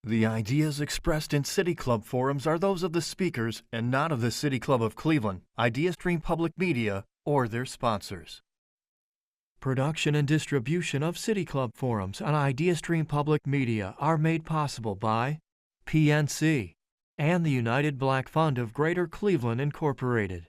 The ideas expressed in City Club forums are those of the speakers and not of the City Club of Cleveland, IdeaStream Public Media, or their sponsors. Production and distribution of City Club forums on IdeaStream Public Media are made possible by PNC and the United Black Fund of Greater Cleveland, Incorporated.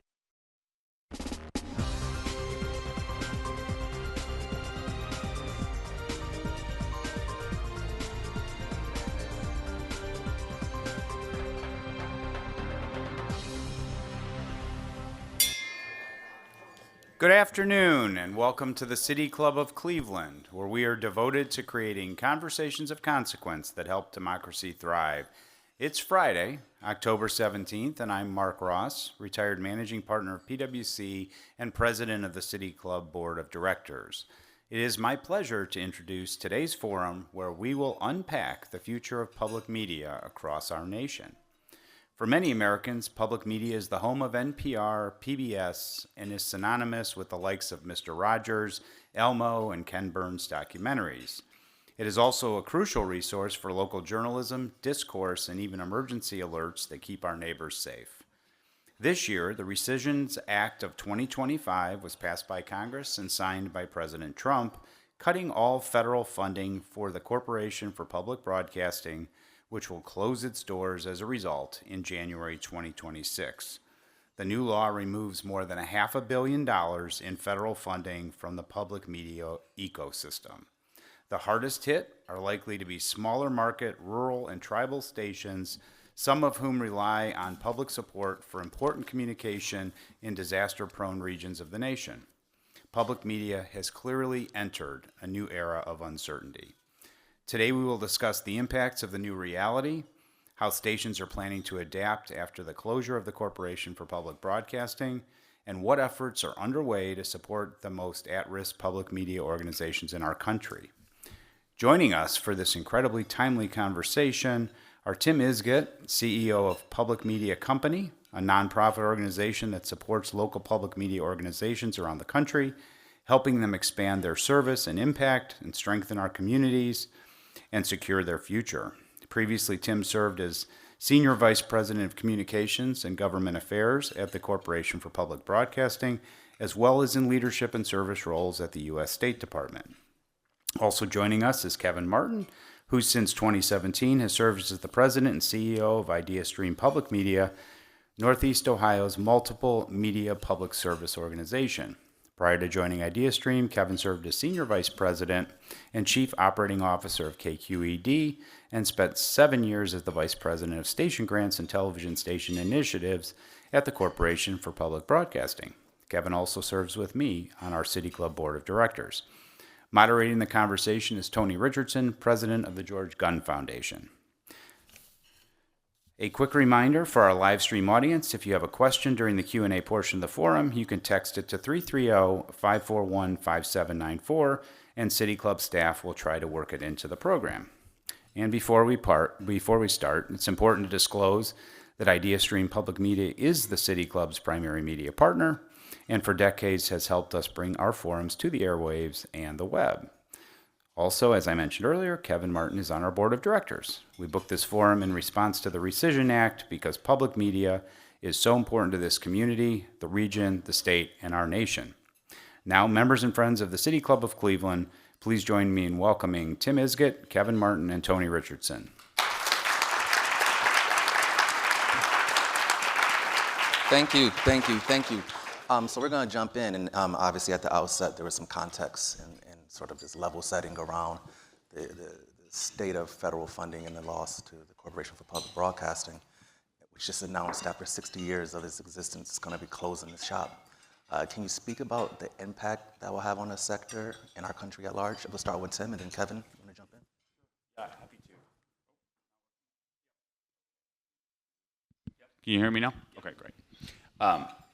Good afternoon, and welcome to the City Club of Cleveland, where we are devoted to creating conversations of consequence that help democracy thrive. It's Friday, October 17th, and I'm Mark Ross, retired managing partner of PwC and president of the City Club Board of Directors. It is my pleasure to introduce today's forum, where we will unpack the future of public media across our nation. For many Americans, public media is the home of NPR, PBS, and is synonymous with the likes of Mr. Rogers, Elmo, and Ken Burns documentaries. It is also a crucial resource for local journalism, discourse, and even emergency alerts that keep our neighbors safe. This year, the Rescissions Act of 2025 was passed by Congress and signed by President Trump, cutting all federal funding for the Corporation for Public Broadcasting, which will close its doors as a result in January 2026. The new law removes more than $500 million in federal funding from the public media ecosystem. The hardest hit are likely to be smaller market, rural, and tribal stations, some of whom rely on public support for important communication in disaster-prone regions of the nation. Public media has clearly entered a new era of uncertainty. Today we will discuss the impacts of the new reality, how stations are planning to adapt after the closure of the Corporation for Public Broadcasting, and what efforts are underway to support the most at-risk public media organizations in our country. Joining us for this incredibly timely conversation are Tim Isgitt, CEO of Public Media Company, a nonprofit organization that supports local public media organizations around the country, helping them expand their service and impact and strengthen our communities and secure their future. Previously, Tim served as Senior Vice President of Communications and Government Affairs at the Corporation for Public Broadcasting, as well as in leadership and service roles at the U.S. State Department. Also joining us is Kevin Martin, who since 2017 has served as the President and CEO of IdeaStream Public Media, Northeast Ohio's multiple media public service organization. Prior to joining IdeaStream, Kevin served as Senior Vice President and Chief Operating Officer of KQED and spent 7 years as the Vice President of Station Grants and Television Station Initiatives at the Corporation for Public Broadcasting. Kevin also serves with me on our City Club Board of Directors. Moderating the conversation is Tony Richardson, President of the George Gunn Foundation. A quick reminder for our live stream audience, if you have a question during the Q&A portion of the forum, you can text it to 330-541-5794, and City Club staff will try to work it into the program. And before we start, it's important to disclose that IdeaStream Public Media is the City Club's primary media partner, and for decades has helped us bring our forums to the airwaves and the web. Also, as I mentioned earlier, Kevin Martin is on our board of directors. We booked this forum in response to the Rescission Act because public media is so important to this community, the region, the state, and our nation. Now, members and friends of the City Club of Cleveland, please join me in welcoming Tim Isgitt, Kevin Martin, and Tony Richardson. Thank you. So we're going to jump in, and obviously at the outset there was some context and sort of this level setting around the state of federal funding and the loss to the Corporation for Public Broadcasting, which just announced after 60 years of its existence it's going to be closing the shop. Can you speak about the impact that will have on the sector and our country at large? We'll start with Tim, and then Kevin, you want to jump in? Yeah, happy to. Can you hear me now? Okay, great.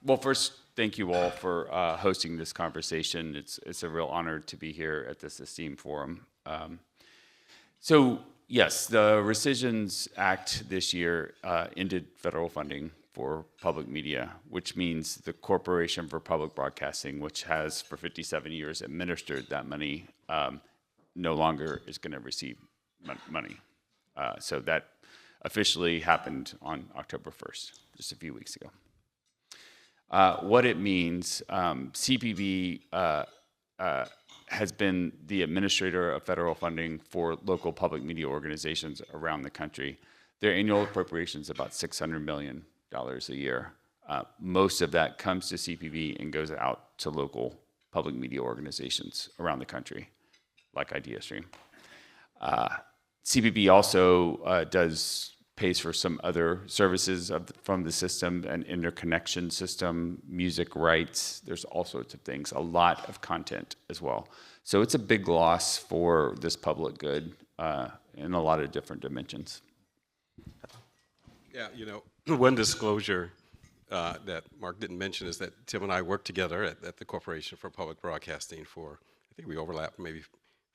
Well, first, thank you all for hosting this conversation. It's a real honor to be here at this esteemed forum. So yes, the Rescissions Act this year ended federal funding for public media, which means the Corporation for Public Broadcasting, which has for 57 years administered that money, no longer is going to receive money. So that officially happened on October 1st, just a few weeks ago. What it means, CPB has been the administrator of federal funding for local public media organizations around the country. Their annual appropriation is about $600 million a year. Most of that comes to CPB and goes out to local public media organizations around the country, like IdeaStream. CPB also pays for some other services from the system, an interconnection system, music rights. There's all sorts of things, a lot of content as well. So it's a big loss for this public good in a lot of different dimensions. Yeah, one disclosure that Mark didn't mention is that Tim and I worked together at the Corporation for Public Broadcasting for, I think we overlapped maybe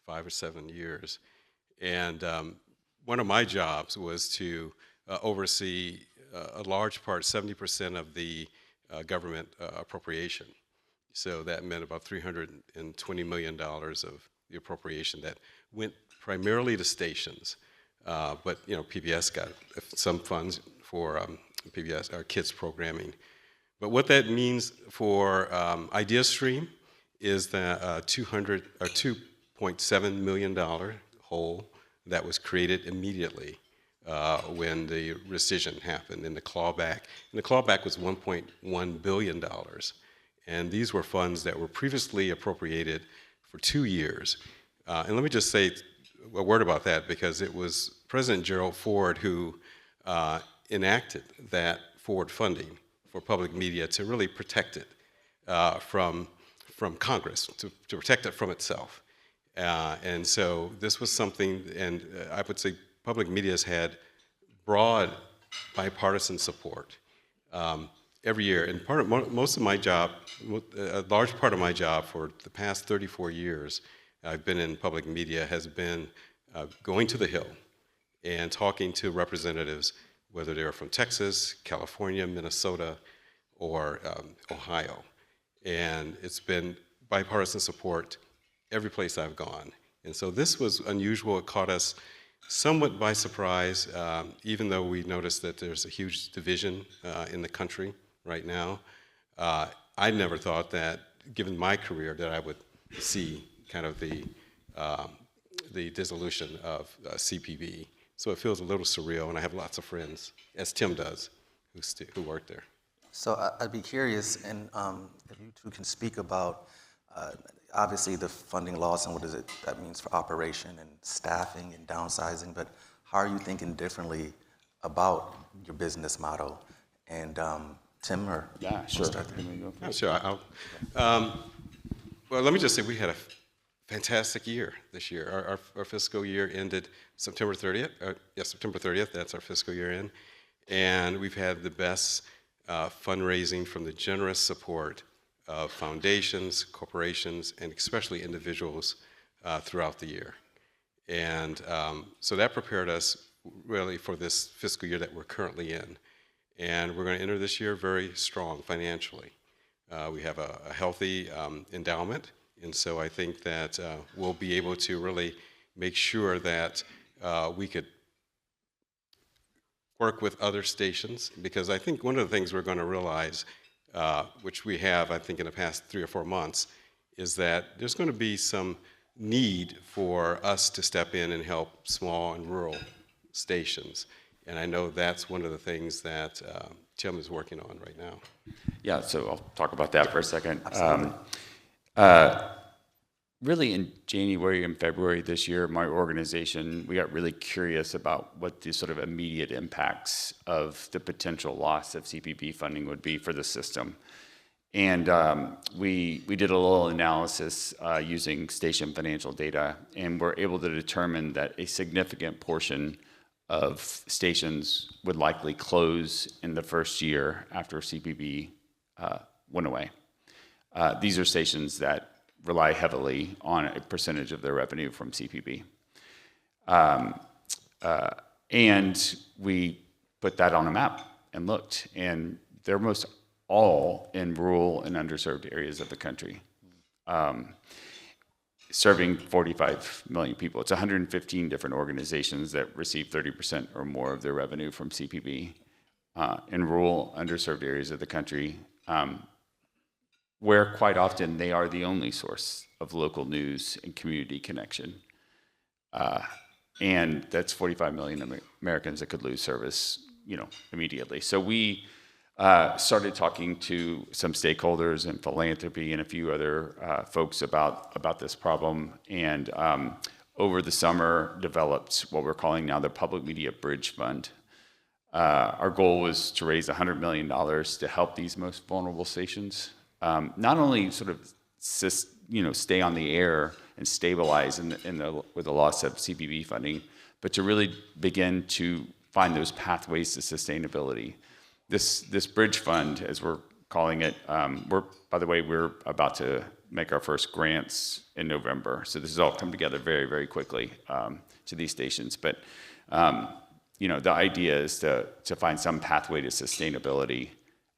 5 or 7 years. And one of my jobs was to oversee a large part, 70% of the government appropriation. So that meant about $320 million of the appropriation that went primarily to stations. But PBS got some funds for PBS, our kids programming. But what that means for IdeaStream is that $2.7 million hole that was created immediately when the rescission happened and the clawback. And the clawback was $1.1 billion. And these were funds that were previously appropriated for 2 years. And let me just say a word about that, because it was President Gerald Ford who enacted that forward funding for public media to really protect it from Congress, to protect it from itself. And so this was something, and I would say public media has had broad bipartisan support every year. And most of my job, a large part of my job for the past 34 years I've been in public media has been going to the Hill and talking to representatives, whether they're from Texas, California, Minnesota, or Ohio. And it's been bipartisan support every place I've gone. And so this was unusual. It caught us somewhat by surprise, even though we noticed that there's a huge division in the country right now. I never thought that, given my career, that I would see kind of the dissolution of CPB. So it feels a little surreal, and I have lots of friends, as Tim does, who work there. So I'd be curious, and if you two can speak about, obviously the funding loss and what that means for operation and staffing and downsizing, but how are you thinking differently about your business model? And Tim, or Yeah, sure. Oh, sure. Well, let me just say we had a fantastic year this year. Our fiscal year ended September 30th. September 30th, that's our fiscal year end. And we've had the best fundraising from the generous support of foundations, corporations, and especially individuals throughout the year. And so that prepared us really for this fiscal year that we're currently in. And we're going to enter this year very strong financially. We have a healthy endowment, and so I think that we'll be able to really make sure that we could work with other stations, because I think one of the things we're going to realize, which we have, I think, in the past 3 or 4 months, is that there's going to be some need for us to step in and help small and rural stations. And I know that's one of the things that Tim is working on right now. Yeah, so I'll talk about that for a second. Really in January and February this year, my organization, we got really curious about what the sort of immediate impacts of the potential loss of CPB funding would be for the system. And we did a little analysis using station financial data, and we're able to determine that a significant portion of stations would likely close in the first year after CPB went away. These are stations that rely heavily on a percentage of their revenue from CPB. And we put that on a map and looked, and they're most all in rural and underserved areas of the country. serving 45 million people. It's 115 different organizations that receive 30% or more of their revenue from CPB in rural, underserved areas of the country, where quite often they are the only source of local news and community connection. And that's 45 million Americans that could lose service, immediately. So we started talking to some stakeholders in philanthropy and a few other folks about this problem, and over the summer developed what we're calling now the Public Media Bridge Fund. Our goal was to raise $100 million to help these most vulnerable stations, not only sort of stay on the air and stabilize with the loss of CPB funding, but to really begin to find those pathways to sustainability. This bridge fund, as we're calling it, we're about to make our first grants in November. So this has all come together very, very quickly to these stations. But the idea is to find some pathway to sustainability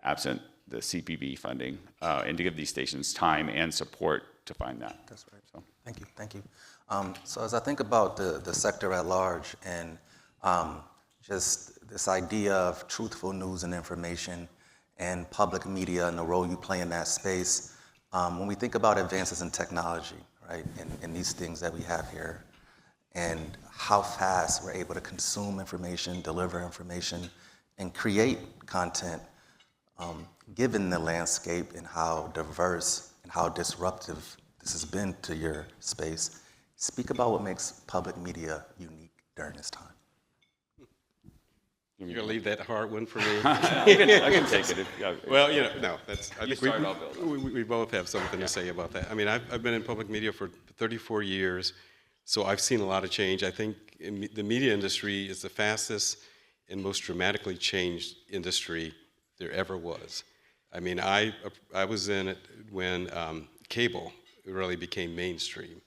absent the CPB funding, and to give these stations time and support to find that. That's right. So. Thank you. So as I think about the sector at large and just this idea of truthful news and information and public media and the role you play in that space, when we think about advances in technology, right, and these things that we have here, and how fast we're able to consume information, deliver information, and create content, given the landscape and how diverse and how disruptive this has been to your space, speak about what makes public media unique during this time. You're gonna leave that hard one for me? I can take it. Well, no, that's. I think start, I'll build. we both have something to say about that. I mean, I've been in public media for 34 years, so I've seen a lot of change. I think the media industry is the fastest and most dramatically changed industry there ever was. I mean, I was in it when cable really became mainstream,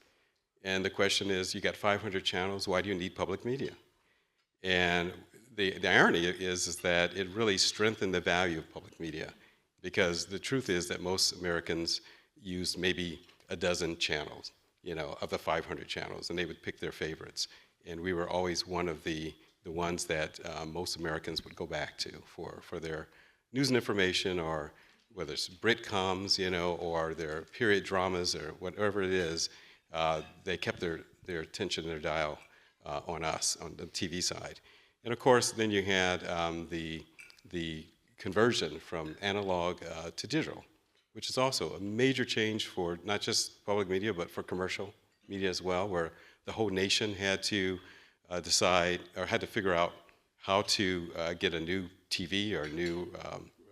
and the question is, you got 500 channels. Why do you need public media? And the irony is that it really strengthened the value of public media, because the truth is that most Americans used maybe a dozen channels, of the 500 channels, and they would pick their favorites. And we were always one of the ones that most Americans would go back to for their news and information, or whether it's Britcoms, or their period dramas or whatever it is. They kept their attention and their dial on us on the TV side. And of course, then you had the conversion from analog to digital, which is also a major change for not just public media, but for commercial media as well, where the whole nation had to decide or had to figure out how to get a new TV or a new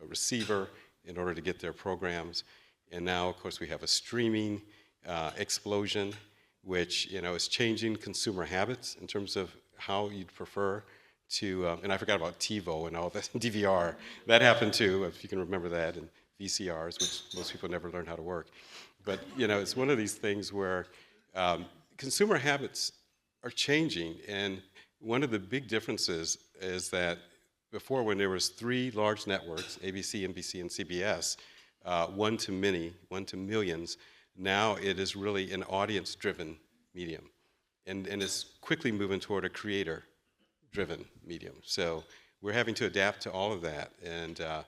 receiver in order to get their programs. And now, of course, we have a streaming explosion, which is changing consumer habits in terms of how you'd prefer to, and I forgot about TiVo and all that, DVR. That happened too, if you can remember that, and VCRs, which most people never learned how to work. But it's one of these things where consumer habits are changing, and one of the big differences is that before, when there was 3 large networks, ABC, NBC, and CBS, one to many, one to millions, now it is really an audience-driven medium, and it's quickly moving toward a creator-driven medium. So we're having to adapt to all of that, and a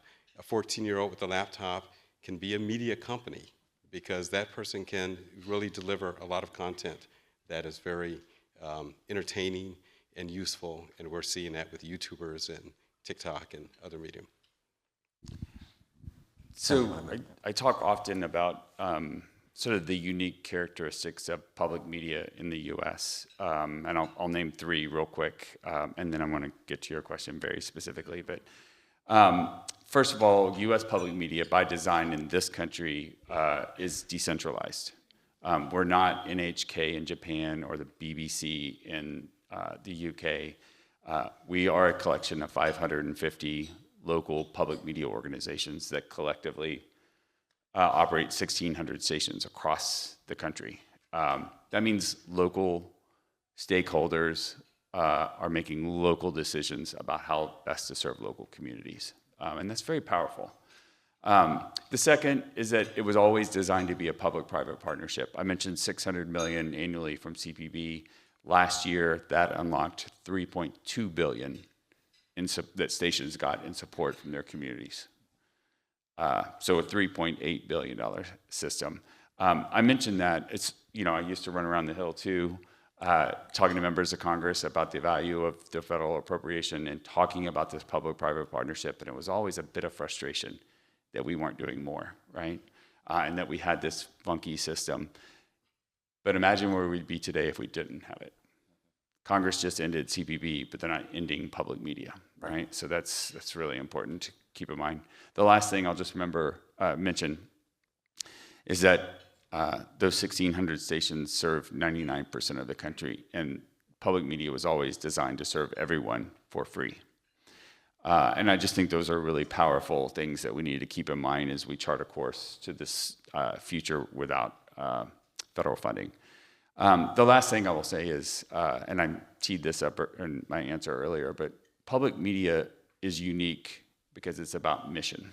14-year-old with a laptop can be a media company, because that person can really deliver a lot of content that is very entertaining and useful, and we're seeing that with YouTubers and TikTok and other medium. So I talk often about sort of the unique characteristics of public media in the U.S., and I'll name 3 real quick, and then I'm going to get to your question very specifically. But first of all, U.S. public media, by design in this country, is decentralized. We're not NHK in Japan or the BBC in the UK. We are a collection of 550 local public media organizations that collectively operate 1,600 stations across the country. That means local stakeholders are making local decisions about how best to serve local communities. And that's very powerful. The second is that it was always designed to be a public-private partnership. I mentioned $600 million annually from CPB. Last year, that unlocked $3.2 billion that stations got in support from their communities. So a $3.8 billion system. I mentioned that it's, I used to run around the Hill too, talking to members of Congress about the value of the federal appropriation and talking about this public-private partnership, and it was always a bit of frustration that we weren't doing more, right? And that we had this funky system. But imagine where we'd be today if we didn't have it. Congress just ended CPB, but they're not ending public media, right? So that's really important to keep in mind. The last thing I'll just mention is that those 1,600 stations serve 99% of the country, and public media was always designed to serve everyone for free. And I just think those are really powerful things that we need to keep in mind as we chart a course to this future without federal funding. The last thing I will say is, and I teed this up in my answer earlier, but public media is unique because it's about mission.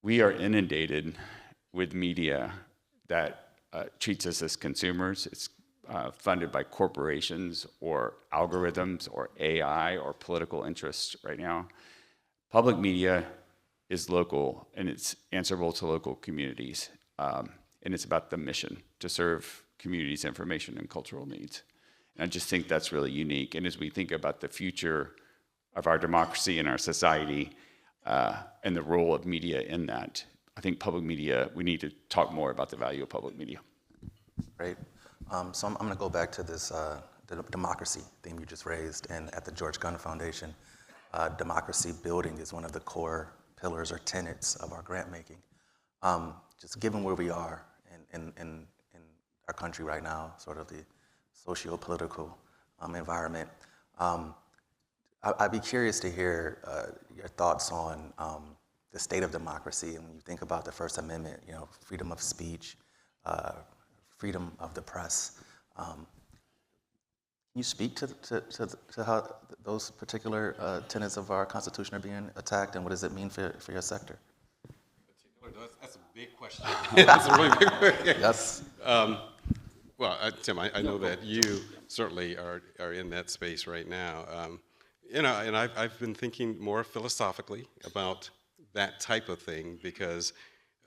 We are inundated with media that treats us as consumers. It's funded by corporations or algorithms or AI or political interests right now. Public media is local, and it's answerable to local communities. And it's about the mission to serve communities' information and cultural needs. And I just think that's really unique. And as we think about the future of our democracy and our society and the role of media in that, I think public media, we need to talk more about the value of public media. Great. So I'm going to go back to this the democracy theme you just raised. And at the George Gunn Foundation, democracy building is one of the core pillars or tenets of our grant making. Just given where we are in our country right now, sort of the socio-political environment, I'd be curious to hear your thoughts on the state of democracy. And when you think about the First Amendment, freedom of speech, freedom of the press, can you speak to how those particular tenets of our Constitution are being attacked, and what does it mean for your sector? That's a big question. That's a really big question. Yes. Well, Tim, I know that you certainly are in that space right now. And I've been thinking more philosophically about that type of thing because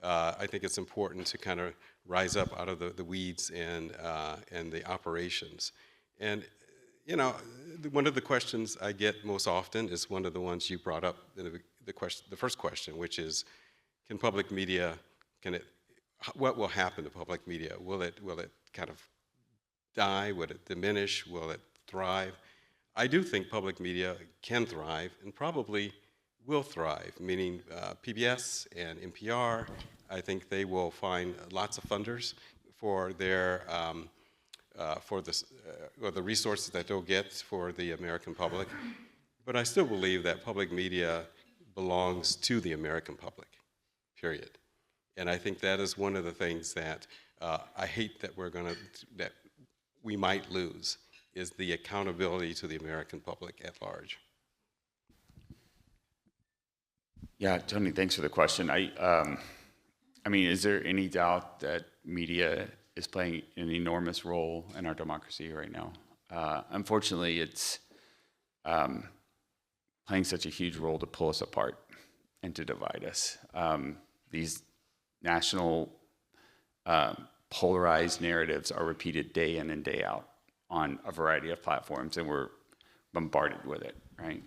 I think it's important to kind of rise up out of the weeds and the operations. And one of the questions I get most often is one of the ones you brought up in the first question, which is, can public media, what will happen to public media? Will it kind of die? Will it diminish? Will it thrive? I do think public media can thrive and probably will thrive, meaning PBS and NPR, I think they will find lots of funders for their the resources that they'll get for the American public. But I still believe that public media belongs to the American public, period. And I think that is one of the things that I hate that that we might lose, is the accountability to the American public at large. Yeah, Tony, thanks for the question. I mean, is there any doubt that media is playing an enormous role in our democracy right now? Unfortunately, it's playing such a huge role to pull us apart and to divide us. These national polarized narratives are repeated day in and day out on a variety of platforms, and we're bombarded with it, right?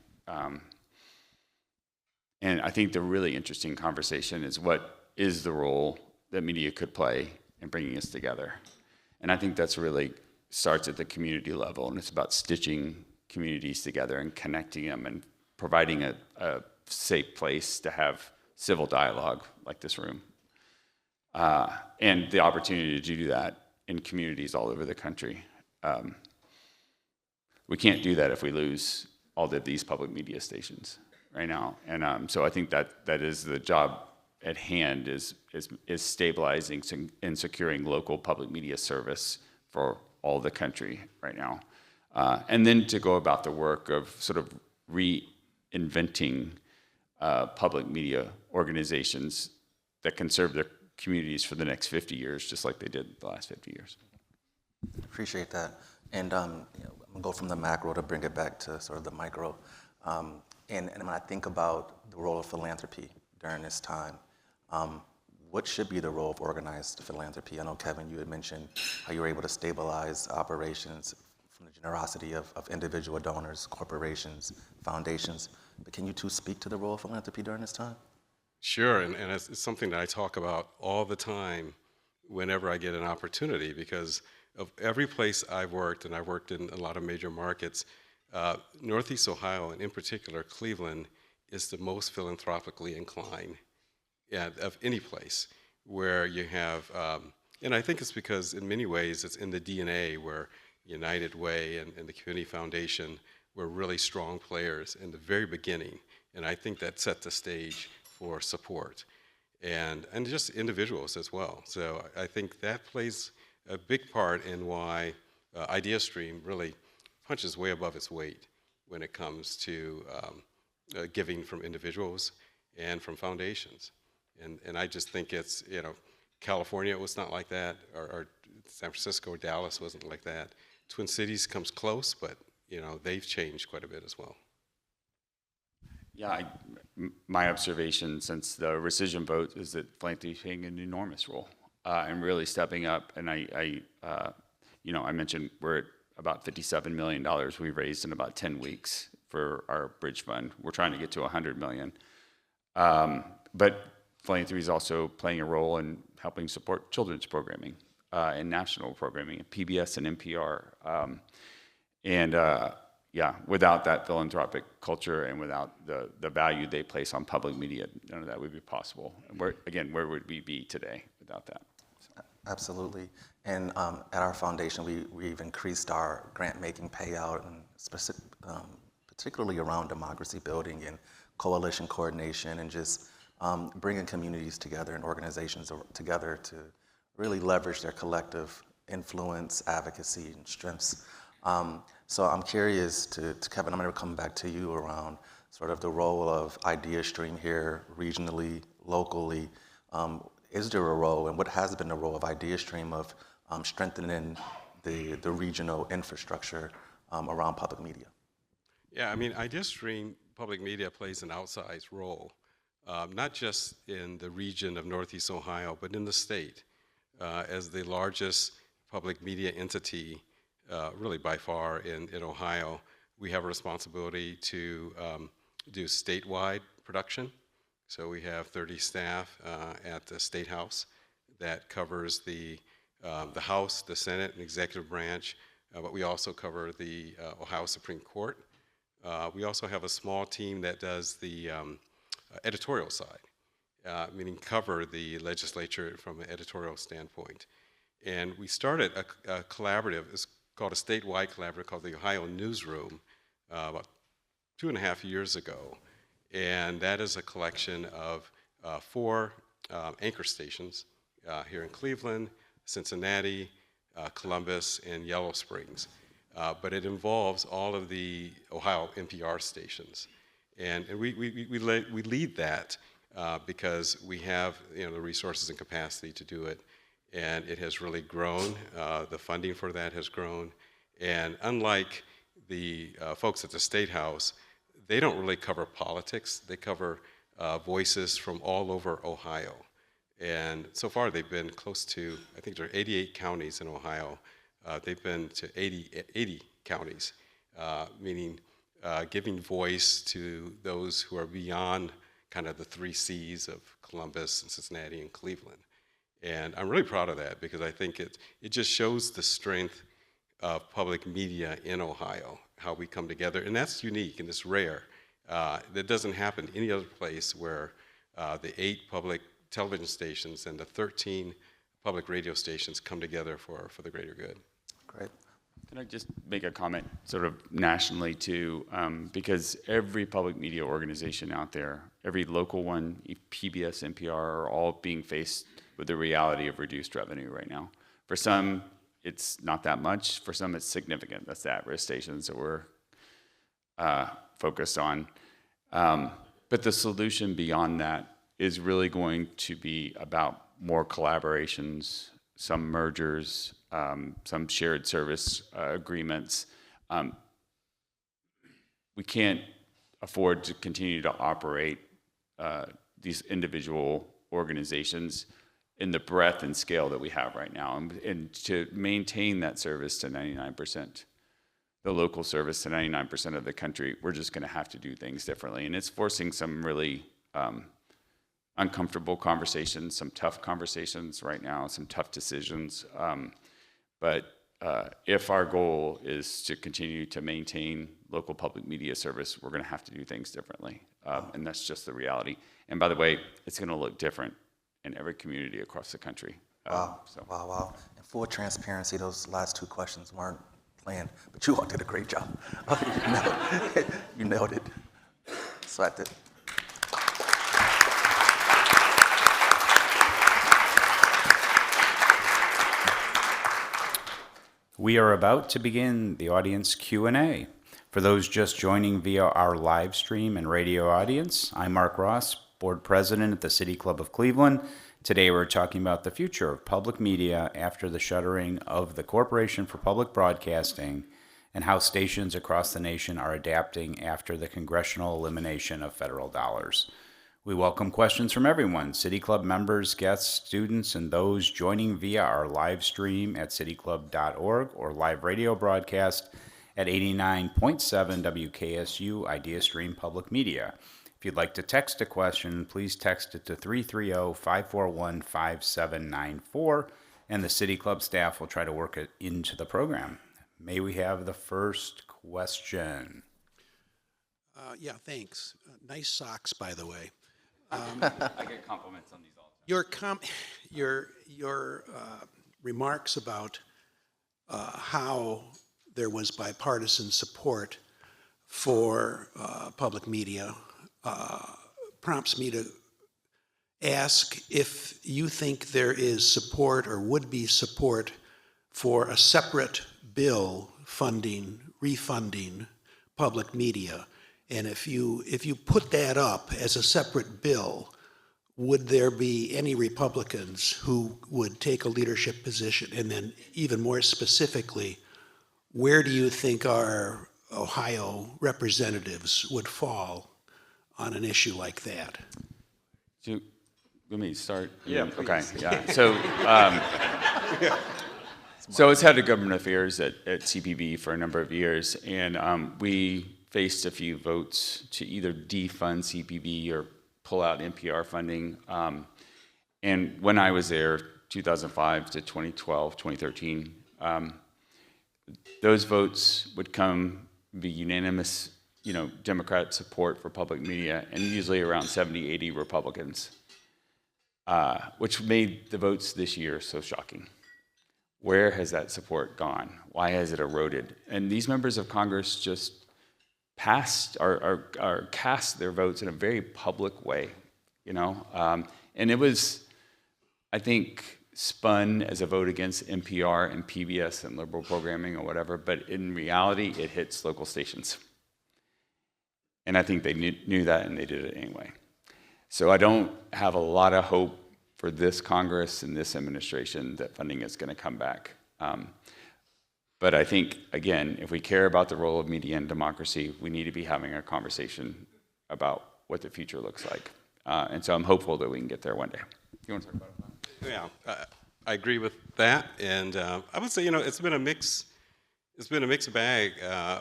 And I think the really interesting conversation is, what is the role that media could play in bringing us together? And I think that's really starts at the community level, and it's about stitching communities together and connecting them and providing a safe place to have civil dialogue like this room. And the opportunity to do that in communities all over the country. We can't do that if we lose all of these public media stations right now. And so I think that is the job at hand, is stabilizing and securing local public media service for all the country right now. And then to go about the work of sort of reinventing public media organizations that can serve their communities for the next 50 years, just like they did the last 50 years. Appreciate that. And I'm gonna go from the macro to bring it back to sort of the micro. And when I think about the role of philanthropy during this time, what should be the role of organized philanthropy? I know, Kevin, you had mentioned how you were able to stabilize operations from the generosity of individual donors, corporations, foundations. But can you two speak to the role of philanthropy during this time? Sure, and it's something that I talk about all the time whenever I get an opportunity, because of every place I've worked, and I've worked in a lot of major markets, Northeast Ohio, and in particular Cleveland, is the most philanthropically inclined of any place where you have, and I think it's because in many ways it's in the DNA where United Way and the Community Foundation were really strong players in the very beginning, and I think that set the stage for support, and just individuals as well. So I think that plays a big part in why IdeaStream really punches way above its weight when it comes to giving from individuals and from foundations. And I just think it's, California was not like that, or San Francisco or Dallas wasn't like that. Twin Cities comes close, but they've changed quite a bit as well. Yeah, my observation since the rescission vote is that philanthropy is playing an enormous role and really stepping up. And I mentioned we're at about $57 million we raised in about 10 weeks for our bridge fund. We're trying to get to 100 million. But philanthropy is also playing a role in helping support children's programming and national programming at PBS and NPR. Without that philanthropic culture and without the value they place on public media, none of that would be possible. And where would we be today without that? So. Absolutely. And at our foundation, we've increased our grant-making payout, and particularly around democracy building and coalition coordination, and just bringing communities together and organizations together to really leverage their collective influence, advocacy, and strengths. So I'm curious to Kevin, I'm going to come back to you around sort of the role of IdeaStream here regionally, locally. Is there a role, and what has been the role of IdeaStream of strengthening the regional infrastructure around public media? Yeah, I mean, IdeaStream public media plays an outsized role, not just in the region of Northeast Ohio, but in the state. As the largest public media entity, really by far in Ohio, we have a responsibility to do statewide production. So we have 30 staff at the State House that covers the House, the Senate, and executive branch, but we also cover the Ohio Supreme Court. We also have a small team that does the editorial side, meaning cover the legislature from an editorial standpoint. And we started a collaborative, it's called a statewide collaborative called the Ohio Newsroom about 2.5 years ago. And that is a collection of 4 anchor stations here in Cleveland, Cincinnati, Columbus, and Yellow Springs. But it involves all of the Ohio NPR stations. And we lead that because we have the resources and capacity to do it. And it has really grown. The funding for that has grown. And unlike the folks at the State House, they don't really cover politics. They cover voices from all over Ohio. And so far they've been close to, I think there are 88 counties in Ohio. They've been to 80 counties, meaning giving voice to those who are beyond kind of the 3 C's of Columbus and Cincinnati and Cleveland. And I'm really proud of that because I think it just shows the strength of public media in Ohio, how we come together. And that's unique and it's rare. That doesn't happen any other place where the 8 public television stations and the 13 public radio stations come together for the greater good. Great. Can I just make a comment sort of nationally too, because every public media organization out there, every local one, PBS, NPR, are all being faced with the reality of reduced revenue right now. For some, it's not that much. For some, it's significant. That's the at-risk stations that we're focused on. But But the solution beyond that is really going to be about more collaborations, some mergers, some shared service agreements. We can't afford to continue to operate these individual organizations in the breadth and scale that we have right now. And to maintain that service to 99%, the local service to 99% of the country, we're just gonna have to do things differently. And it's forcing some really uncomfortable conversations, some tough conversations right now, some tough decisions. But if our goal is to continue to maintain local public media service, we're gonna have to do things differently. And that's just the reality. And by the way, it's gonna look different in every community across the country. Wow. And full transparency, those last two questions weren't planned, but you all did a great job. You nailed it. So I did. We are about to begin the audience Q&A. For those just joining via our live stream and radio audience, I'm Mark Ross, Board President at the City Club of Cleveland. Today we're talking about the future of public media after the shuttering of the Corporation for Public Broadcasting and how stations across the nation are adapting after the congressional elimination of federal dollars. We welcome questions from everyone, City Club members, guests, students, and those joining via our live stream at cityclub.org or live radio broadcast at 89.7 WKSU Idea Stream Public Media. If you'd like to text a question, please text it to 330-541-5794, and the City Club staff will try to work it into the program. May we have the first question? Yeah, thanks. Nice socks, by the way. I get compliments on these all the Your remarks about how there was bipartisan support for public media prompts me to ask if you think there is support or would be support for a separate bill refunding public media. And if you put that up as a separate bill, would there be any Republicans who would take a leadership position? And then even more specifically, where do you think our Ohio representatives would fall on an issue like that? So, let me start. Yeah, Okay. please. Yeah. So, so it's head of government affairs at CPB for a number of years, and we faced a few votes to either defund CPB or pull out NPR funding. And when I was there, 2005 to 2012, 2013, those votes would be unanimous, Democrat support for public media, and usually around 70, 80 Republicans, which made the votes this year so shocking. Where has that support gone? Why has it eroded? And these members of Congress just cast their votes in a very public way, and it was, I think, spun as a vote against NPR and PBS and liberal programming or whatever, but in reality, it hits local stations. And I think they knew that, and they did it anyway. So I don't have a lot of hope for this Congress and this administration that funding is going to come back. But I think, again, if we care about the role of media in democracy, we need to be having a conversation about what the future looks like. And so I'm hopeful that we can get there one day. You want to talk about it? Yeah, I agree with that, and I would say it's been a mixed bag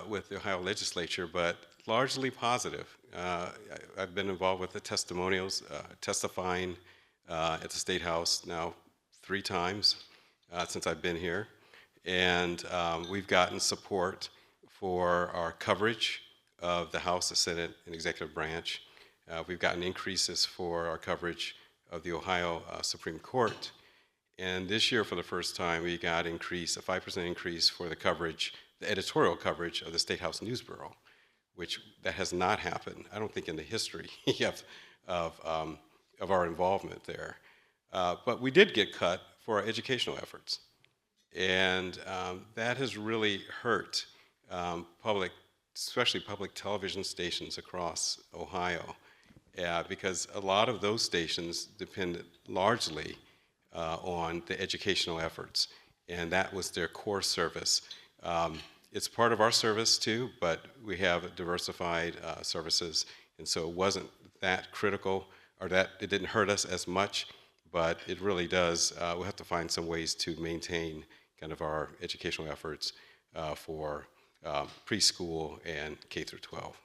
with the Ohio legislature, but largely positive. I've been involved with the testimonials, testifying at the State House now 3 times since I've been here, and we've gotten support for our coverage of the House, the Senate, and executive branch. We've gotten increases for our coverage of the Ohio Supreme Court. And this year, for the first time, we got a 5% increase for the editorial coverage of the State House News Bureau, that has not happened, I don't think, in the history of our involvement there. But we did get cut for our educational efforts. And that has really hurt especially public television stations across Ohio. because a lot of those stations depended largely on the educational efforts, and that was their core service. It's part of our service too, but we have diversified services, and so it wasn't that critical, or that it didn't hurt us as much, but it really does. We'll have to find some ways to maintain kind of our educational efforts for preschool and K through 12.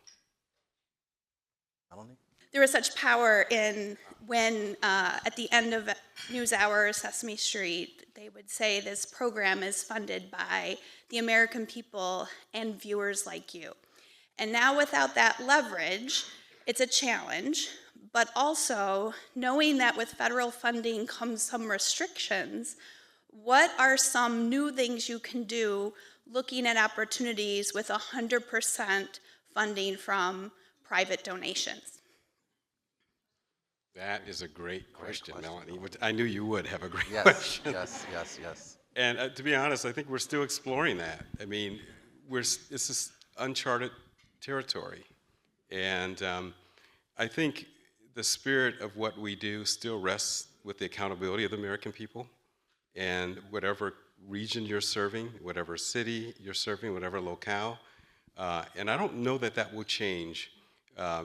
Melanie? There was such power in when, at the end of NewsHour, Sesame Street, they would say this program is funded by the American people and viewers like you. And now without that leverage, it's a challenge, but also knowing that with federal funding comes some restrictions, what are some new things you can do looking at opportunities with 100% funding from private donations? That is a great question, Melanie. I knew you would have a great Yes, question. yes. And to be honest, I think we're still exploring that. I mean, this is uncharted territory. And I think the spirit of what we do still rests with the accountability of the American people. And whatever region you're serving, whatever city you're serving, whatever locale. And I don't know that that will change,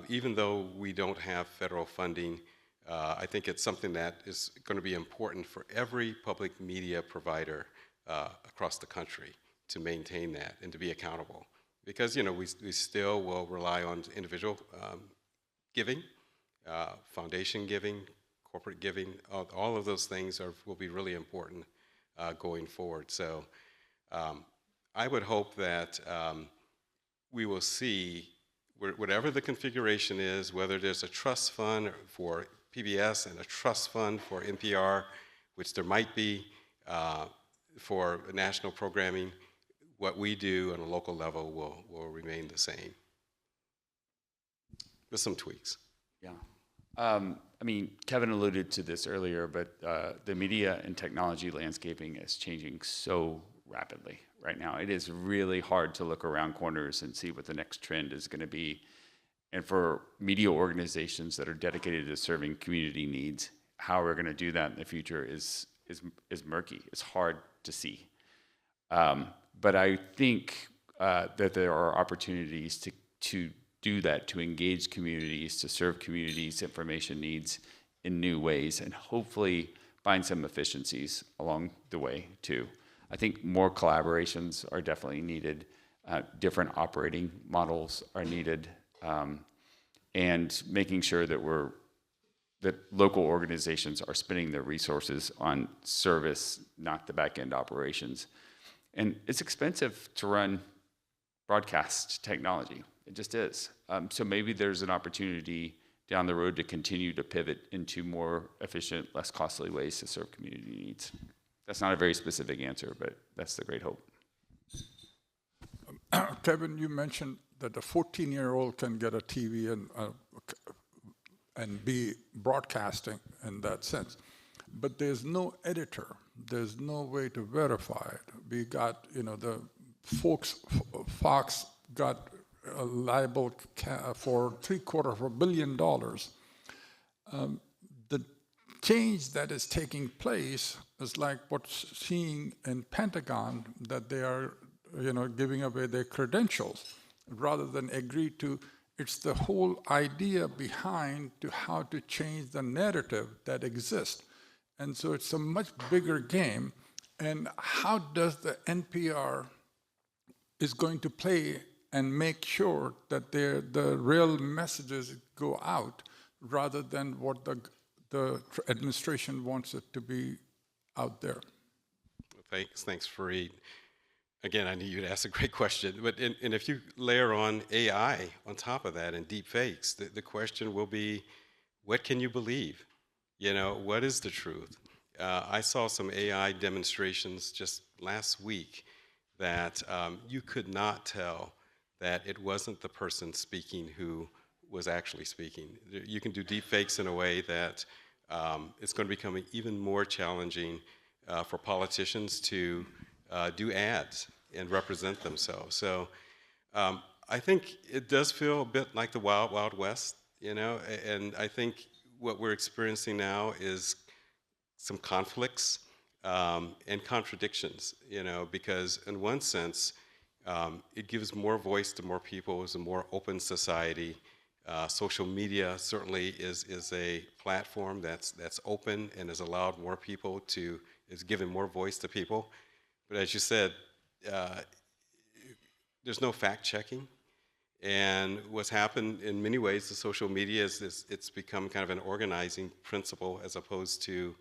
even though we don't have federal funding. I think it's something that is going to be important for every public media provider across the country to maintain that and to be accountable. Because, you know, we still will rely on individual giving, foundation giving, corporate giving. All of those things will be really important going forward. So I would hope that we will see, whatever the configuration is, whether there's a trust fund for PBS and a trust fund for NPR, which there might be for national programming, what we do on a local level will remain the same, with some tweaks. Yeah. I mean, Kevin alluded to this earlier, but the media and technology landscaping is changing so rapidly right now. It is really hard to look around corners and see what the next trend is going to be. And for media organizations that are dedicated to serving community needs, how we're going to do that in the future is murky. It's hard to see. But I think that there are opportunities to do that, to engage communities, to serve communities' information needs in new ways, and hopefully find some efficiencies along the way too. I think more collaborations are definitely needed. Different operating models are needed. And making sure that local organizations are spending their resources on service, not the back-end operations. And it's expensive to run broadcast technology. It just is. So maybe there's an opportunity down the road to continue to pivot into more efficient, less costly ways to serve community needs. That's not a very specific answer, but that's the great hope. Kevin, you mentioned that a 14-year-old can get a TV and be broadcasting in that sense. But there's no editor. There's no way to verify it. We got, the Fox got a liable for $750 million. The change that is taking place is like what's seen in Pentagon, that they are, giving away their credentials rather than agree to. It's the whole idea behind to how to change the narrative that exists. And so it's a much bigger game. And how does the NPR is going to play and make sure that the real messages go out rather than what the administration wants it to be out there? Thanks, Fareed. Again, I knew you'd ask a great question, but and if you layer on AI on top of that and deep fakes, the question will be, what can you believe? What is the truth? I saw some AI demonstrations just last week that you could not tell that it wasn't the person speaking who was actually speaking. You can do deep fakes in a way that it's going to become even more challenging for politicians to do ads and represent themselves. So I think it does feel a bit like the Wild Wild West, you know, and I think what we're experiencing now is some conflicts and contradictions, you know, because in one sense, it gives more voice to more people. It's a more open society. Social media certainly is a platform that's open and has allowed more people to, is given more voice to people. But as you said, there's no fact checking. And what's happened in many ways to social media is it's become kind of an organizing principle as opposed to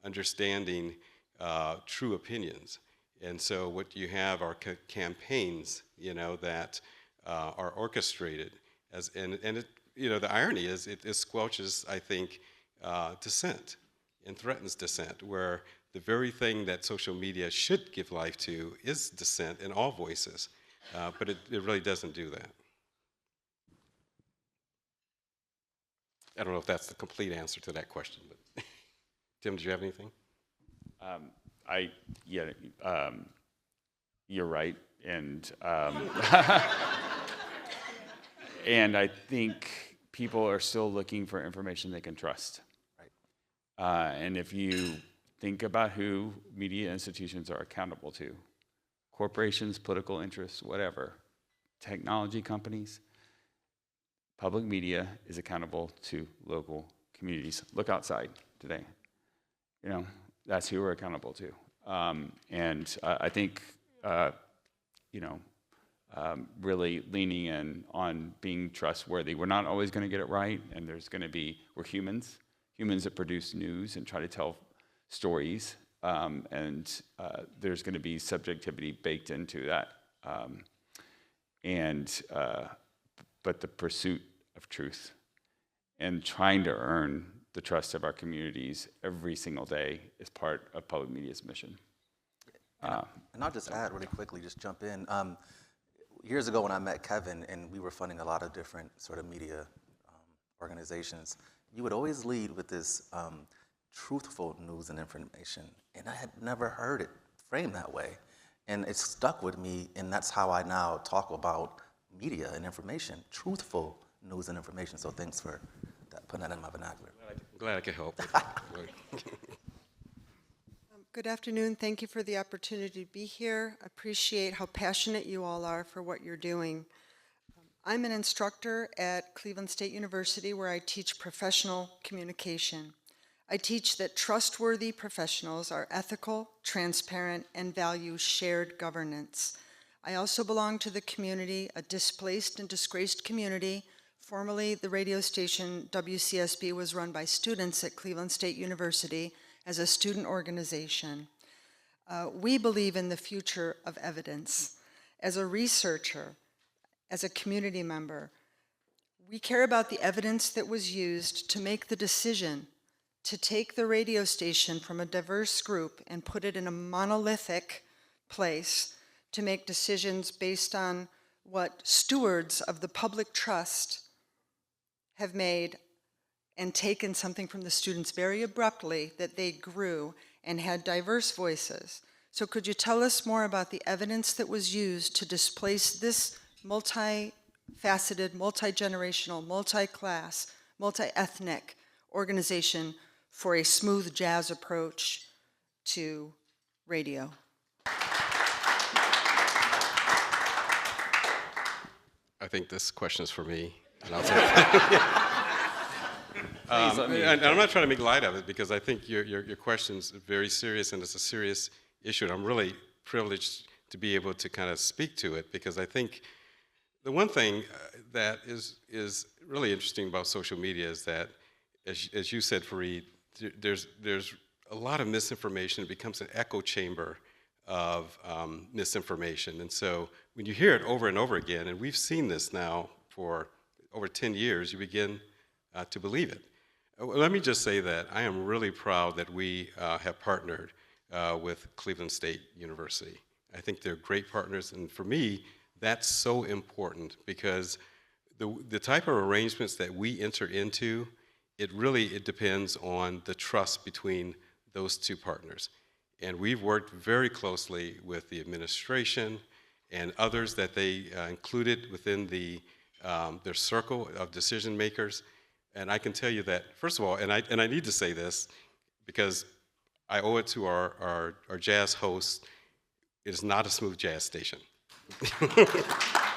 understanding true opinions. And so what you have are campaigns, you know, that are orchestrated. And it, you know, the irony is it squelches, I think, dissent and threatens dissent, where the very thing that social media should give life to is dissent in all voices. But it really doesn't do that. I don't know if that's the complete answer to that question, but Tim, did you have anything? You're right, and and I think people are still looking for information they can trust. Right. And if you think about who media institutions are accountable to, corporations, political interests, whatever, technology companies, public media is accountable to local communities. Look outside today. You know, that's who we're accountable to. And I think, you know, really leaning in on being trustworthy. We're not always going to get it right, and there's going to be, we're humans that produce news and try to tell stories, and there's going to be subjectivity baked into that. But the pursuit of truth and trying to earn the trust of our communities every single day is part of public media's mission. And I'll just add really quickly, just jump in. Years ago when I met Kevin and we were funding a lot of different sort of media organizations, you would always lead with this truthful news and information. And I had never heard it framed that way. And it stuck with me, and that's how I now talk about media and information, truthful news and information. So thanks for putting that in my vernacular. I'm glad I could help. Good afternoon. Thank you for the opportunity to be here. I appreciate how passionate you all are for what you're doing. I'm an instructor at Cleveland State University where I teach professional communication. I teach that trustworthy professionals are ethical, transparent, and value shared governance. I also belong to the community, a displaced and disgraced community. Formerly, the radio station WCSB was run by students at Cleveland State University as a student organization. We believe in the future of evidence. As a researcher, as a community member, we care about the evidence that was used to make the decision to take the radio station from a diverse group and put it in a monolithic place to make decisions based on what stewards of the public trust have made and taken something from the students very abruptly that they grew and had diverse voices. So could you tell us more about the evidence that was used to displace this multi-faceted, multi-generational, multi-class, multi-ethnic organization for a smooth jazz approach to radio? I think this question is for me. And I'll take and I'm not trying to make light of it because I think your question's very serious and it's a serious issue. And I'm really privileged to be able to kind of speak to it because I think the one thing that is really interesting about social media is that, as you said, Fareed, there's a lot of misinformation. It becomes an echo chamber of misinformation. And so when you hear it over and over again, and we've seen this now for over 10 years, you begin to believe it. Let me just say that I am really proud that we have partnered with Cleveland State University. I think they're great partners, and for me, that's so important because the type of arrangements that we enter into, it depends on the trust between those two partners. And we've worked very closely with the administration and others that they included within their circle of decision makers. And I can tell you that, first of all, and I need to say this because I owe it to our jazz host, it is not a smooth jazz station.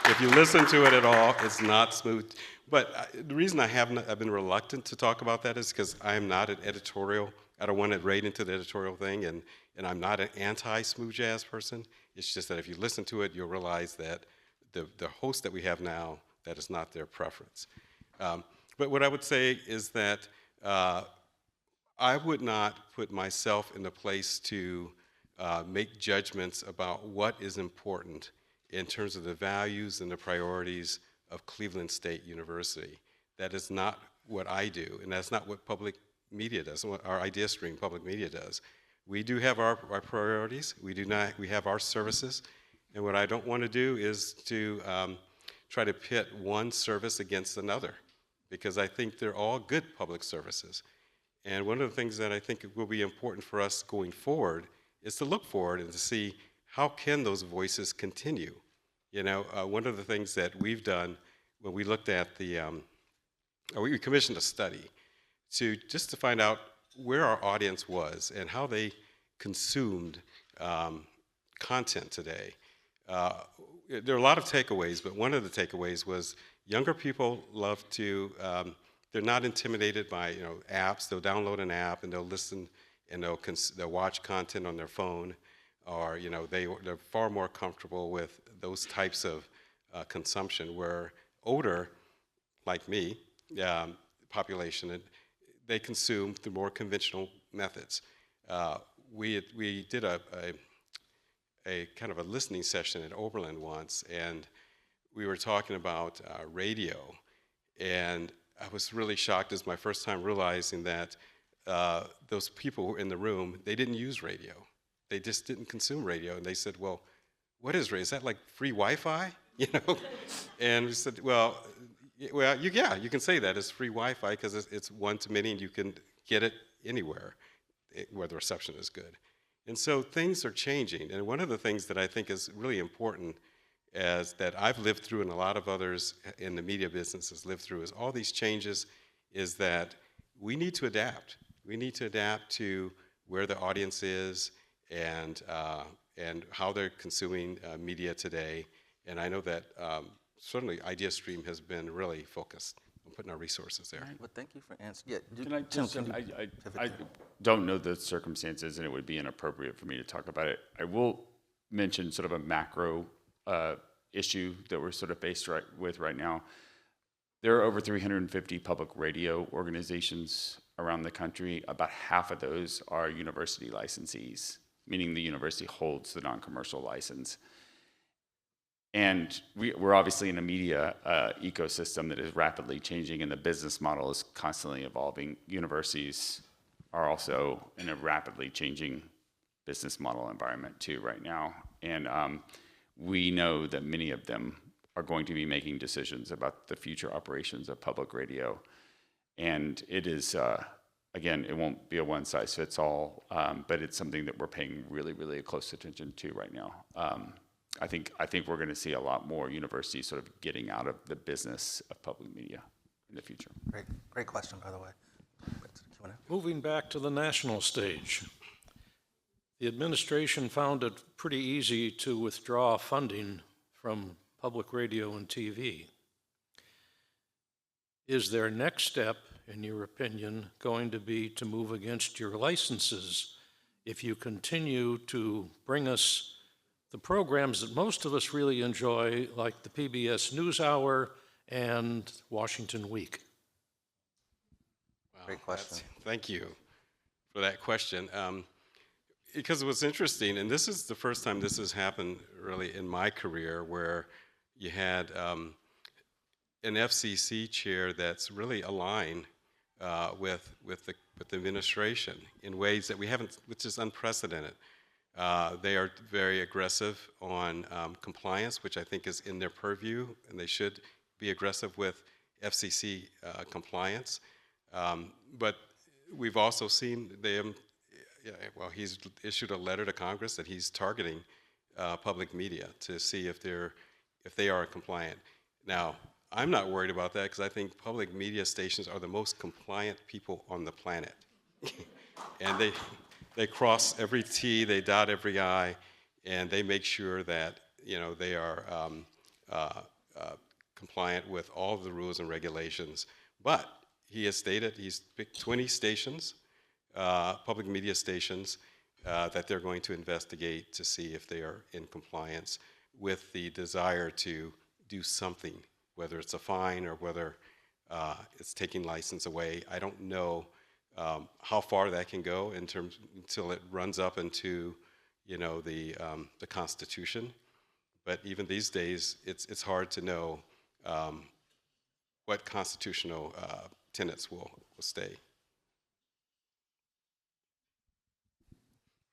If you listen to it at all, it's not smooth. But the reason I've been reluctant to talk about that is because I am not an editorial. I don't want to raid into the editorial thing, and I'm not an anti-smooth jazz person. It's just that if you listen to it, you'll realize that the host that we have now, that is not their preference. But what I would say is that I would not put myself in the place to make judgments about what is important in terms of the values and the priorities of Cleveland State University. That is not what I do, and that's not what public media does, what our idea stream public media does. We do have our priorities, we have our services, and what I don't want to do is to try to pit one service against another, because I think they're all good public services. And one of the things that I think will be important for us going forward is to look forward and to see how can those voices continue. You know, one of the things that we've done when we looked at we commissioned a study just to find out where our audience was and how they consumed content today. There are a lot of takeaways, but one of the takeaways was younger people love to, they're not intimidated by apps. They'll download an app and they'll listen and they'll watch content on their phone, or they're far more comfortable with those types of consumption, where older, like me, population, they consume the more conventional methods. We did a kind of a listening session at Oberlin once, and we were talking about radio, and I was really shocked. It was my first time realizing that those people who were in the room, they didn't use radio. They just didn't consume radio, and they said, well, what is radio? Is that like free Wi-Fi? And we said, well, yeah, you can say that it's free Wi-Fi because it's one-to-many and you can get it anywhere where the reception is good. And so things are changing, and one of the things that I think is really important is that I've lived through and a lot of others in the media business has lived through is all these changes is that we need to adapt. We need to adapt to where the audience is and how they're consuming media today. And I know that certainly IdeaStream has been really focused on putting our resources there. All right, well, thank you for answering. Yeah, Can I just, I don't know the circumstances, and it would be inappropriate for me to talk about it. I will mention sort of a macro issue that we're sort of faced with right now. There are over 350 public radio organizations around the country. About half of those are university licensees, meaning the university holds the non-commercial license. And we're obviously in a media ecosystem that is rapidly changing, and the business model is constantly evolving. Universities are also in a rapidly changing business model environment too right now. And we know that many of them are going to be making decisions about the future operations of public radio. And it is, again, it won't be a one-size-fits-all, but it's something that we're paying really, really close attention to right now. I think we're going to see a lot more universities sort of getting out of the business of public media in the future. Great question, by the way. Moving back to the national stage, the administration found it pretty easy to withdraw funding from public radio and TV. Is their next step, in your opinion, going to be to move against your licenses if you continue to bring us the programs that most of us really enjoy, like the PBS NewsHour and Washington Week? Wow, great question. Thank you for that question. Because it was interesting, and this is the first time this has happened really in my career, where you had an FCC chair that's really aligned with the administration in ways that we haven't, which is unprecedented. They are very aggressive on compliance, which I think is in their purview, and they should be aggressive with FCC compliance. But we've also seen them, well, he's issued a letter to Congress that he's targeting public media to see if they are compliant. Now, I'm not worried about that because I think public media stations are the most compliant people on the planet. And they cross every T, they dot every I, and they make sure that they are compliant with all of the rules and regulations. But he has stated he's picked 20 stations, public media stations, that they're going to investigate to see if they are in compliance with the desire to do something, whether it's a fine or whether it's taking license away. I don't know how far that can go in terms until it runs up into the Constitution. But even these days, it's hard to know what constitutional tenets will stay.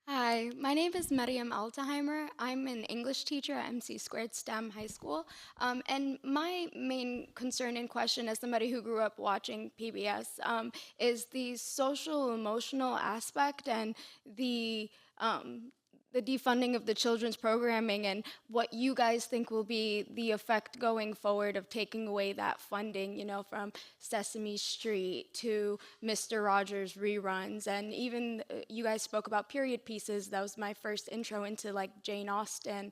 Hi, my name is Mariam Altaheimer. I'm an English teacher at MC Squared STEM High School. And my main concern and question as somebody who grew up watching PBS is the social emotional aspect and the defunding of the children's programming and what you guys think will be the effect going forward of taking away that funding, from Sesame Street to Mr. Rogers reruns. And even you guys spoke about period pieces. That was my first intro into Jane Austen.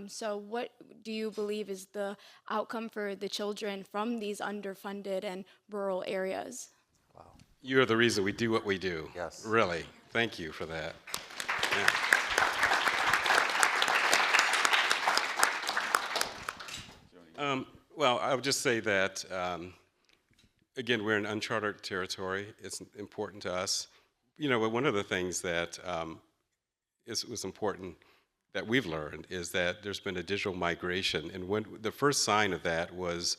So what do you believe is the outcome for the children from these underfunded and rural areas? Wow. You're the reason we do what we do. Yes. Really. Thank you for that. Yeah. Well, I would just say that, again, we're in uncharted territory. It's important to us. But one of the things that was important that we've learned is that there's been a digital migration. And when the first sign of that was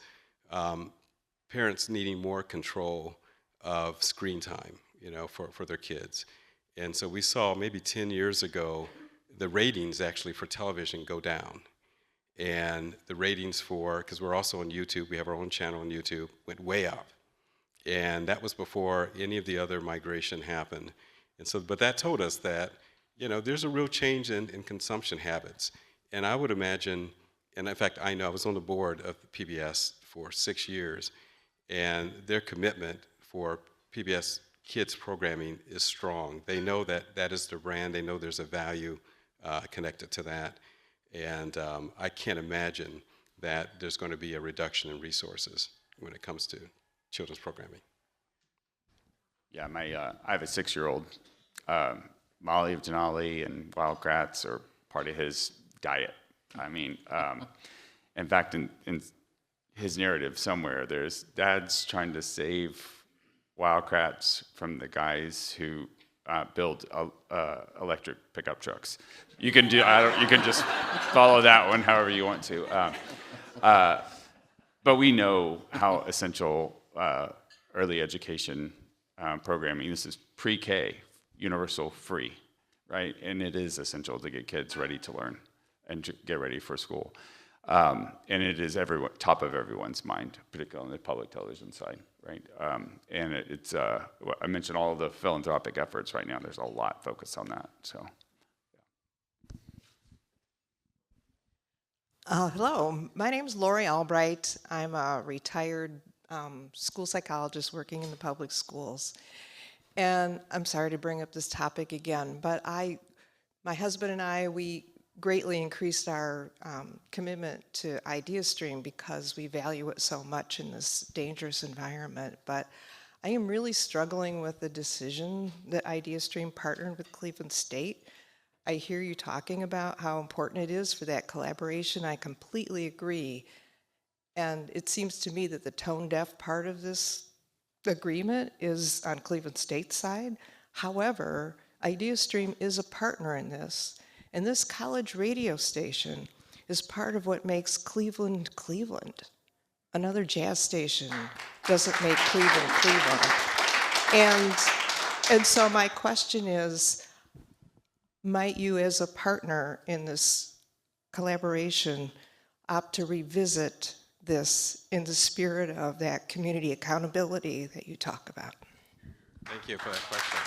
parents needing more control of screen time, for their kids. And so we saw maybe 10 years ago, the ratings actually for television go down. And the ratings because we're also on YouTube, we have our own channel on YouTube, went way up. And that was before any of the other migration happened. And so, but that told us that, there's a real change in consumption habits. And I would imagine, and in fact, I know I was on the board of PBS for 6 years, and their commitment for PBS kids programming is strong. They know that that is their brand. They know there's a value connected to that. And I can't imagine that there's going to be a reduction in resources when it comes to children's programming. Yeah, I have a 6-year-old. Molly of Denali and Wildcrats are part of his diet. I mean, in fact, in his narrative somewhere, there's dad's trying to save Wildcrats from the guys who build electric pickup trucks. You can just follow that one however you want to. But we know how essential early education programming. This is pre-K, universal free, right? And it is essential to get kids ready to learn and to get ready for school. And it is top of everyone's mind, particularly on the public television side, right? And it's I mentioned all of the philanthropic efforts right now. There's a lot focused on that. So, hello, my name is Lori Albright. I'm a retired school psychologist working in the public schools. And I'm sorry to bring up this topic again, but my husband and I, we greatly increased our commitment to IdeaStream because we value it so much in this dangerous environment. But I am really struggling with the decision that IdeaStream partnered with Cleveland State. I hear you talking about how important it is for that collaboration. I completely agree. And it seems to me that the tone-deaf part of this agreement is on Cleveland State's side. However, IdeaStream is a partner in this. And this college radio station is part of what makes Cleveland, Cleveland. Another jazz station doesn't make Cleveland, Cleveland. And so my question is, might you as a partner in this collaboration opt to revisit this in the spirit of that community accountability that you talk about? Thank you for that question.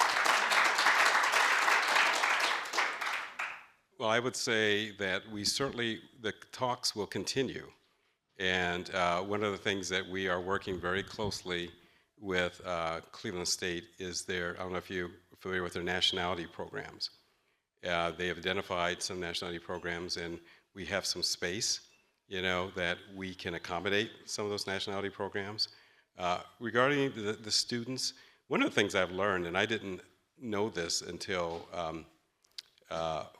Well, I would say that the talks will continue. And one of the things that we are working very closely with Cleveland State is their, I don't know if you're familiar with their nationality programs. They have identified some nationality programs, and we have some space, that we can accommodate some of those nationality programs. Regarding the students, one of the things I've learned, and I didn't know this until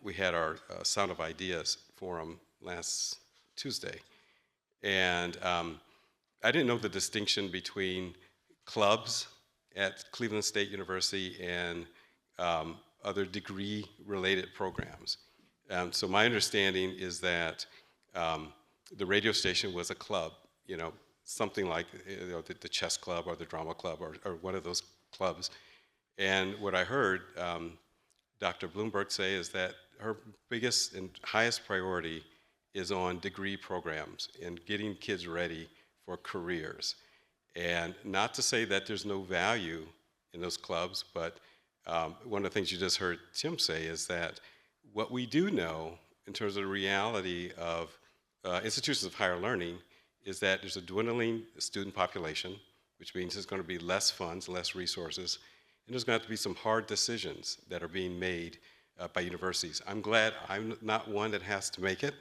we had our Sound of Ideas forum last Tuesday, and I didn't know the distinction between clubs at Cleveland State University and other degree-related programs. So my understanding is that the radio station was a club, something like the chess club or the drama club or one of those clubs. And what I heard Dr. Bloomberg say is that her biggest and highest priority is on degree programs and getting kids ready for careers. And not to say that there's no value in those clubs, but one of the things you just heard Tim say is that what we do know in terms of the reality of institutions of higher learning is that there's a dwindling student population, which means there's going to be less funds, less resources, and there's going to have to be some hard decisions that are being made by universities. I'm glad I'm not one that has to make it.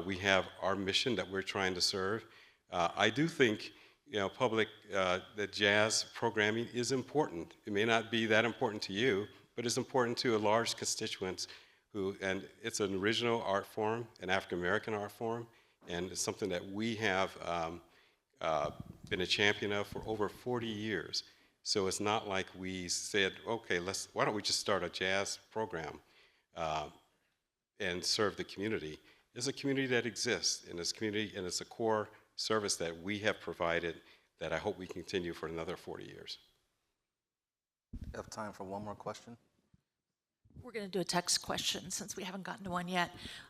We have our mission that we're trying to serve. I do think that jazz programming is important. It may not be that important to you, but it's important to a large constituents and it's an original art form, an African-American art form, and it's something that we have been a champion of for over 40 years. So it's not like we said, okay, why don't we just start a jazz program and serve the community. It's a community that exists, and it's a core service that we have provided that I hope we continue for another 40 years. We have time for one more question. We're going to do a text question since we haven't gotten to one yet.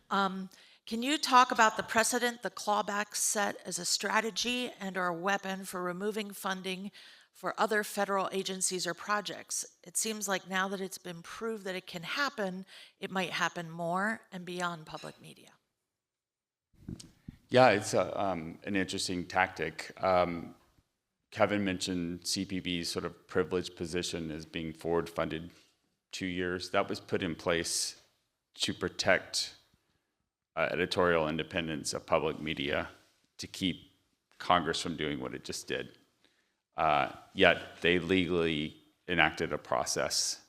Can you talk about the precedent the clawback set as a strategy and or a weapon for removing funding for other federal agencies or projects? It seems like now that it's been proved that it can happen, it might happen more and beyond public media. Yeah, it's an interesting tactic. Kevin mentioned CPB's sort of privileged position as being forward funded 2 years. That was put in place to protect editorial independence of public media, to keep Congress from doing what it just did. Yet they legally enacted a process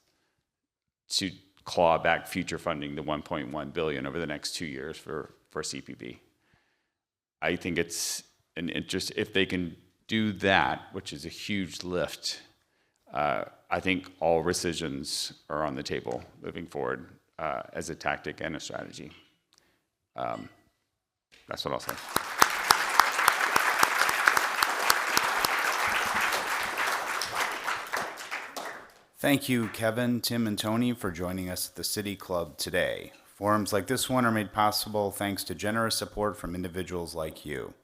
to claw back future funding, the $1.1 billion over the next 2 years for CPB. I think it's an interest, if they can do that, which is a huge lift, I think all rescissions are on the table moving forward as a tactic and a strategy. That's what I'll say. Thank you, Kevin, Tim, and Tony, for joining us at the City Club today. Forums like this one are made possible thanks to generous support from individuals like you.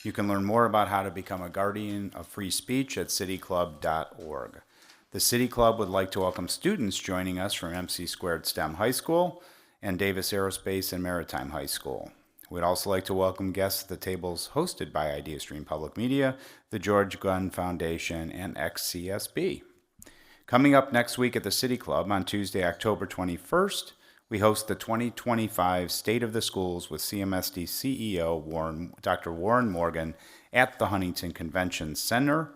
You can learn more about how to become a guardian of free speech at cityclub.org. The City Club would like to welcome students joining us from MC Squared STEM High School and Davis Aerospace and Maritime High School. We'd also like to welcome guests at the tables hosted by IdeaStream Public Media, the George Glenn Foundation, and XCSB. Coming up next week at the City Club on Tuesday, October 21st, we host the 2025 State of the Schools with CMSD CEO Dr. Warren Morgan at the Huntington Convention Center.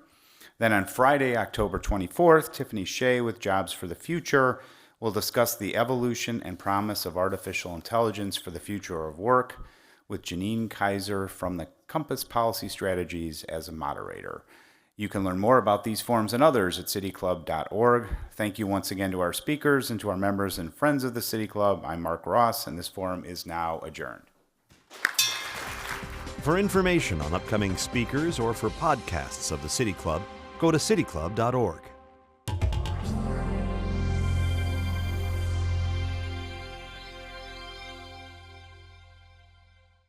Then on Friday, October 24th, Tiffany Shea with Jobs for the Future will discuss the evolution and promise of artificial intelligence for the future of work with Janine Kaiser from the Compass Policy Strategies as a moderator. You can learn more about these forums and others at cityclub.org. Thank you once again to our speakers and to our members and friends of the City Club. I'm Mark Ross, and this forum is now adjourned. For information on upcoming speakers or for podcasts of the City Club, go to cityclub.org.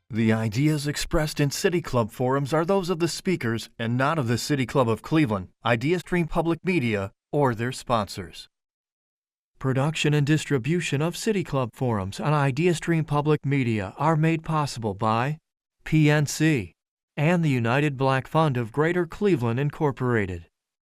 The ideas expressed in City Club forums are those of the speakers and not of the City Club of Cleveland, IdeaStream Public Media, or their sponsors. Production and distribution of City Club forums on IdeaStream Public Media are made possible by PNC, and the United Black Fund of Greater Cleveland, Incorporated.